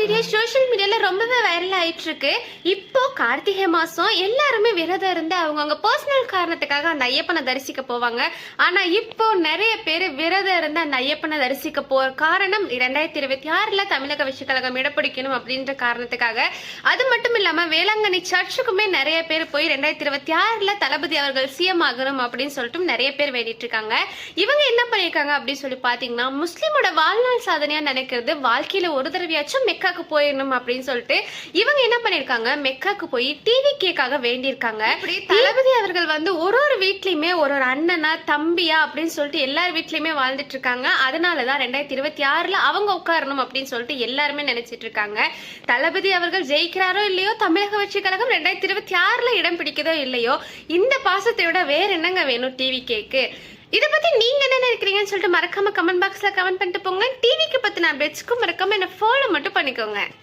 Video social மீடியால ரொம்பவே viral ஆயிட்டு இருக்கு. இப்போ கார்த்திகை மாசம் எல்லாருமே விரதம் இருந்து அவங்க பர்சனல் காரணத்துக்காக அந்த ஐயப்பனை தரிசிக்க போவாங்க. ஆனா இப்போ நிறைய பேர் விரதம் இருந்து அந்த ஐயப்பனை தரிசிக்க போற காரணம் 2026ல தமிழக வெற்றி கழகம் இடப்பிடிக்கணும் அப்படின்ற காரணத்துக்காக. அது மட்டும் இல்லாம வேளாங்கண்ணி சர்ச்சுக்குமே நிறைய பேர் போய் 2026ல தளபதி அவர்கள் சிஎம் ஆகணும் அப்படின்னு சொல்லிட்டு நிறைய பேர் வேண்டிட்டு இருக்காங்க. இவங்க என்ன பண்ணிருக்காங்க அப்படின்னு சொல்லி பாத்தீங்கன்னா, முஸ்லிமோட வாழ்நாள் சாதனையா நினைக்கிறது வாழ்க்கையில ஒரு தடவையாச்சும் மெக்காக்கு போயிடணும் அப்படின்னு சொல்லிட்டு இவங்க என்ன பண்ணிருக்காங்க, மெக்காக்கு போய் டிவி கேக்காக வேண்டியிருக்காங்க. இப்படி தளபதி அவர்கள் ஒரு ஒரு வீட்லயுமே ஒரு அண்ணனா தம்பியா அப்படின்னு சொல்லிட்டு எல்லார் வீட்லயுமே வாழ்ந்துட்டு இருக்காங்க. அதனாலதான் 2026ல அவங்க உட்காரணும் அப்படின்னு சொல்லிட்டு எல்லாருமே நினைச்சிட்டு இருக்காங்க. தளபதி அவர்கள் ஜெயிக்கிறாரோ இல்லையோ, தமிழக வெற்றி கழகம் 2026ல இடம் பிடிக்குதோ இல்லையோ, இந்த பாசத்தை விட வேற என்னங்க வேணும் டிவி கேக்கு? இதை பத்தி நீங்க என்ன நினைக்கிறீங்கன்னு சொல்லிட்டு மறக்காம கமெண்ட் பாக்ஸ்ல கமெண்ட் பண்ணிட்டு போங்க. டிவிக்கு பத்தின அப்டேட்ஸ்க்கும் மறக்காம என்ன ஃபாலோ மட்டும் பண்ணிக்கோங்க.